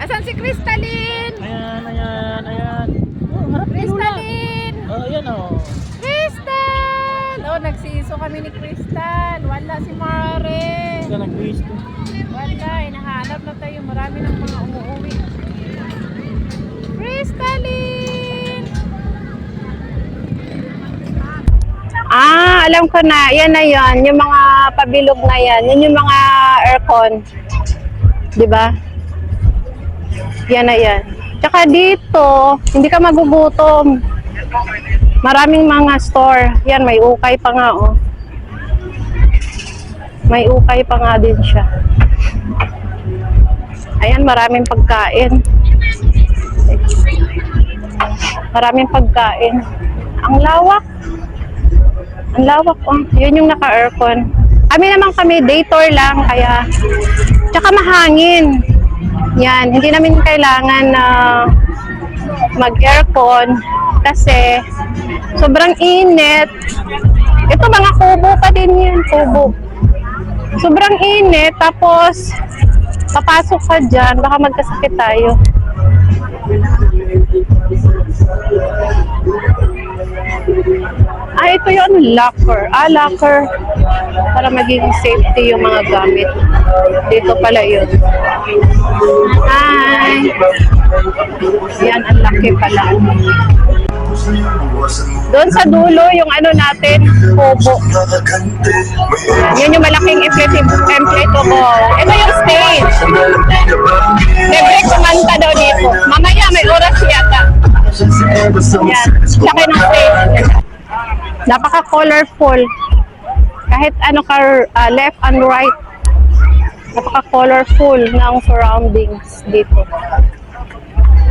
Nasaan si Crystalline? Ayan, ayan, ayan. Oh, harap ni Lula. Crystalline! Oh, ayan oh. Crystal! Oh, nagsiso kami ni Crystal. Wala si Mare. Saan nag-twist? Wala, hinahanap na tayo. Marami ng mga umuwi. Crystalline! Alam ko na. Yan na yan. Yung mga pabilog na yan. Yun yung mga aircon. Diba? Yan na yan. Tsaka dito, hindi ka magugutom. Maraming mga store. Yan, may ukay pa nga, oh. May ukay pa nga din siya. Ayan, maraming pagkain. Maraming pagkain. Ang lawak. Ang lawak, oh. Yun yung naka-aircon. Kami day tour lang, kaya tsaka mahangin. Yan, hindi namin kailangan na mag-aircon kasi sobrang init. Ito mga kubo pa din yan, kubo. Sobrang init, tapos papasok ka dyan, baka magkasakit tayo. Ito yung locker. Locker. Para maging safety yung mga gamit. Dito pala yun. Hi! Yan, ang laki pala. Doon sa dulo, yung ano natin, kubo. Yun yung malaking inflatable. Ito yung stage. Libre kumanta daw dito. Mamaya may oras yata. Yan, laki ng stage. Napaka-colorful. Kahit ano ka, left and right. Napaka-colorful ng surroundings dito.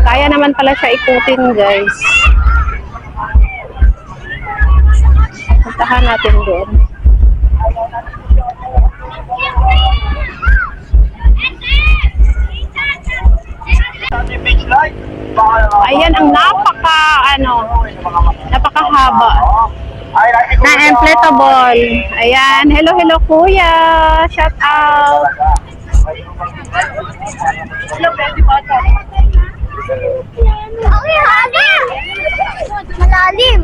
Kaya naman pala siya ikutin, guys. Puntahan natin doon. Ayan ang napakahaba na inflatable. Ayan, hello kuya, shout out. Hello baby bata. Malalim.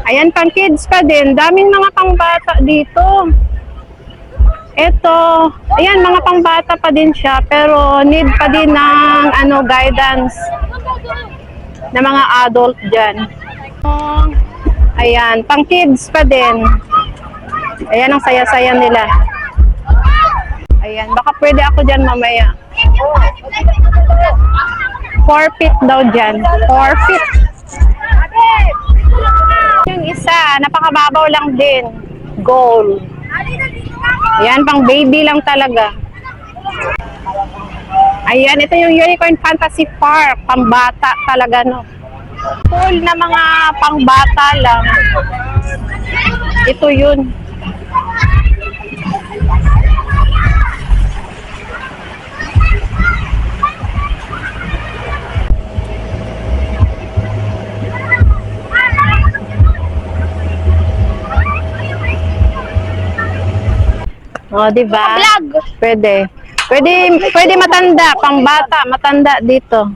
Ayan, pang kids pa din. Daming mga pangbata dito. Ito, ayan, mga pangbata pa din siya, pero need pa din ng guidance na mga adult dyan. Ayan, pang kids pa din. Ayan, ang saya-saya nila. Ayan, baka pwede ako dyan mamaya. 4 feet daw dyan. 4 feet. Yung isa, napakababaw lang din. Gold. Ayan, pang baby lang talaga. Ayan, ito yung Unicorn Fantasy Park. Pambata talaga, no? Full na mga pangbata lang. Ito yun. Oh, di ba? Pwede. Pwede matanda, pangbata, matanda dito.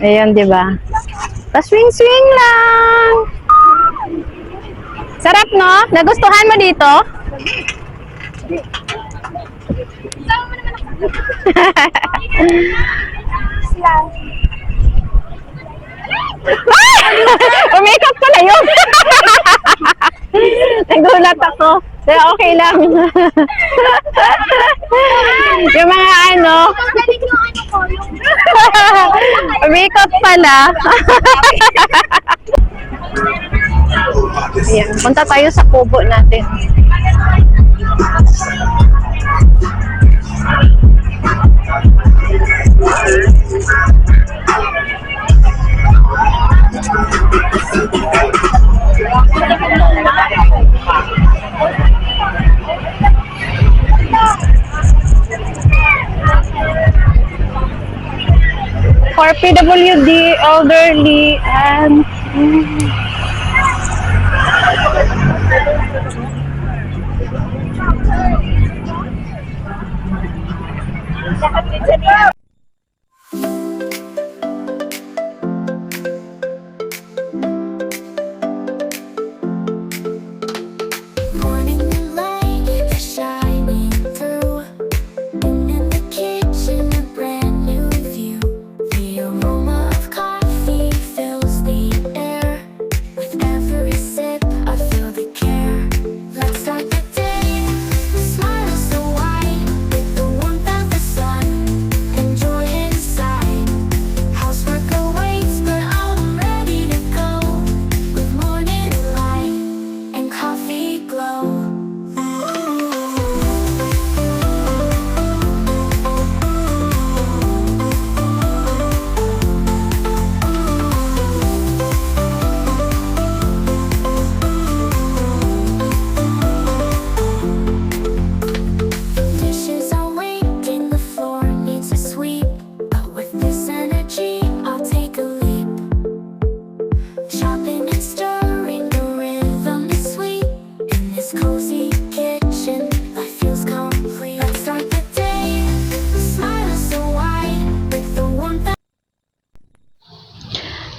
Ayan, di ba? Pa-swing-swing lang. Sarap, no? Nagustuhan mo dito? Umikot pala yun. Nagulat ako. Pero okay lang. Yung mga umikot pala. Ayan, punta tayo sa kubo natin. For PWD, elderly, and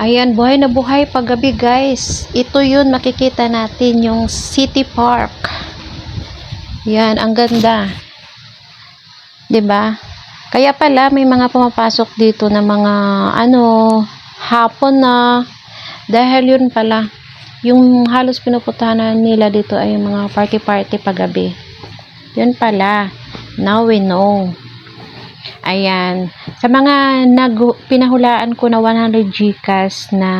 Ayan, buhay na buhay paggabi guys. Ito yun, makikita natin yung City Park. Yan, ang ganda. 'Di ba? Kaya pala may mga pumapasok dito na mga hapon na, dahil yun pala yung halos pinupuntahan nila dito ay yung mga party paggabi. Yun pala. Now we know. Ayan. Sa mga pinahulaan ko na 100 Gcash na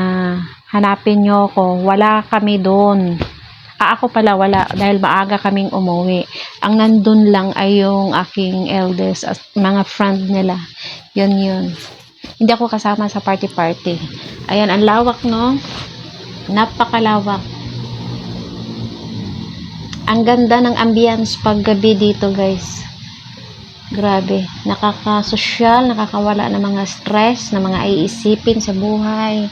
hanapin nyo ko, wala kami doon. Ako pala wala dahil maaga kaming umuwi. Ang nandun lang ay yung aking eldest at mga friend nila. Yun. Hindi ako kasama sa party. Ayan, ang lawak, no? Napakalawak. Ang ganda ng ambience paggabi dito, guys. Grabe, nakakasosyal, nakakawala ng mga stress, ng mga iisipin sa buhay.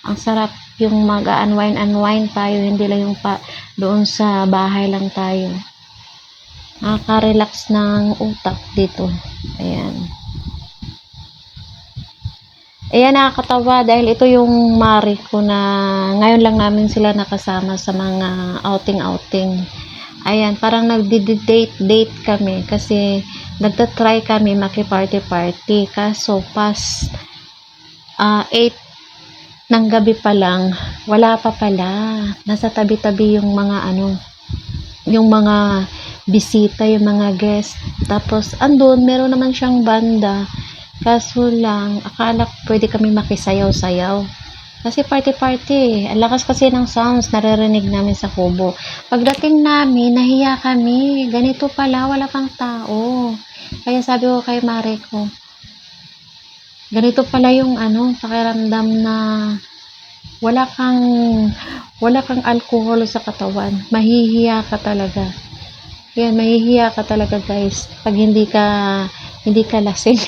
Ang sarap yung mag-unwind tayo, hindi lang yung doon sa bahay lang tayo. Nakaka-relax ng utak dito. Ayan. Ayan, nakakatawa dahil ito yung mari ko na ngayon lang namin sila nakasama sa mga outing. Ayan, parang nagdi-date kami kasi nagtatry kami maki-party. Kaso pas 8 ng gabi pa lang, wala pa pala. Nasa tabi-tabi yung mga yung mga bisita, yung mga guest. Tapos andun, meron naman siyang banda. Kaso lang, akala ko pwede kami makisayaw-sayaw. Kasi party. Ang lakas kasi ng sounds naririnig namin sa kubo. Pagdating namin, nahiya kami. Ganito pala, wala pang tao. Kaya sabi ko kay Mare ko, ganito pala yung pakiramdam na wala kang alcohol sa katawan. Mahihiya ka talaga. Yan, mahihiya ka talaga guys. Pag hindi ka lasing.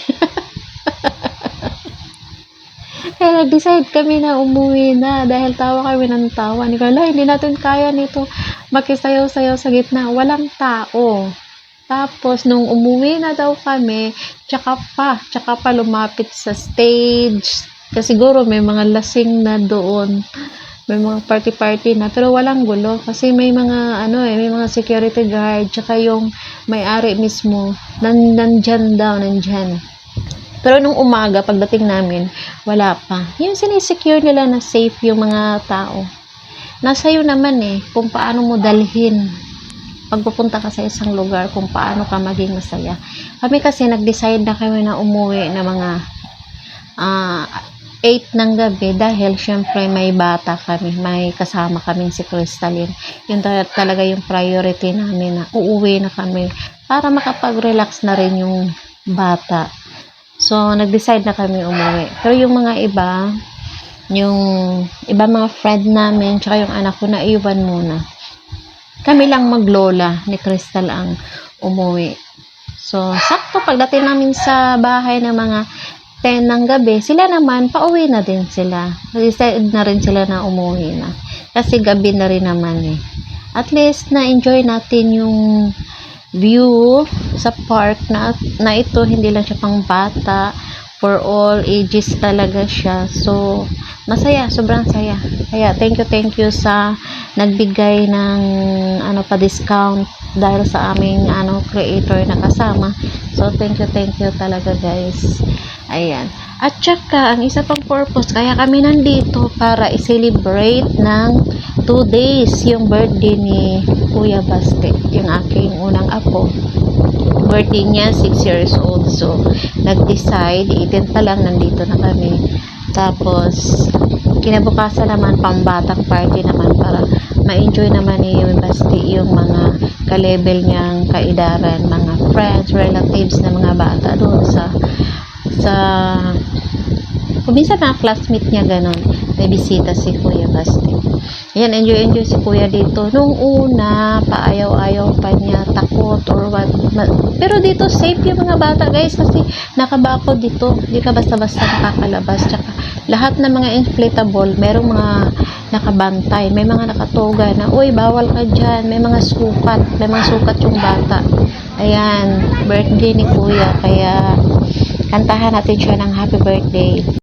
Kaya nag-decide kami na umuwi na dahil tawa kami ng tawa. Hindi natin kaya nito makisayaw-sayaw sa gitna. Walang tao. Tapos, nung umuwi na daw kami, tsaka pa lumapit sa stage. Kasi siguro may mga lasing na doon. May mga party na. Pero walang gulo. Kasi may mga, may mga security guard. Tsaka yung may-ari mismo, nandyan. Pero nung umaga, pagdating namin, wala pa. Yung sinisecure nila na safe yung mga tao. Nasa iyo naman kung paano mo dalhin pagpupunta ka sa isang lugar, kung paano ka maging masaya. Kami kasi nag-decide na kami na umuwi na mga 8 ng gabi dahil syempre may bata kami, may kasama kaming si Crystalline. Yun talaga yung priority namin na uuwi na kami para makapag-relax na rin yung bata. So, nag-decide na kami umuwi. Pero yung mga iba, mga friend namin, tsaka yung anak ko na iwan muna. Kami lang maglola ni Crystal ang umuwi. So, sakto pagdating namin sa bahay ng mga 10 ng gabi, sila naman, pauwi na din sila. Nag-decide na rin sila na umuwi na. Kasi gabi na rin naman At least, na-enjoy natin yung view sa park na ito, hindi lang siya pang bata, for all ages talaga siya. So masaya, sobrang saya. Kaya thank you sa nagbigay ng pa-discount dahil sa aming creator na kasama. So thank you talaga guys. Ayan. At saka, ang isa pang purpose, kaya kami nandito para i-celebrate ng 2 days yung birthday ni Kuya Basti, yung aking unang apo. Birthday niya, 6 years old. So, nag-decide, 18 pa lang, nandito na kami. Tapos, kinabukasan naman, pambatang party naman para ma-enjoy naman ni Basti yung mga ka-level niyang kaidaran, mga friends, relatives na mga bata doon sa kung minsan mga classmate niya ganon, may bisita si Kuya Basti. Ayan, enjoy si Kuya dito. Nung una, paayaw-ayaw pa niya, takot or what. Pero dito safe yung mga bata guys kasi nakabako dito. Hindi ka basta-basta nakakalabas. Tsaka lahat ng mga inflatable, merong mga nakabantay. May mga nakatoga na, uy, bawal ka dyan. May mga sukat yung bata. Ayan, birthday ni Kuya. Kaya kantahan natin siya ng happy birthday.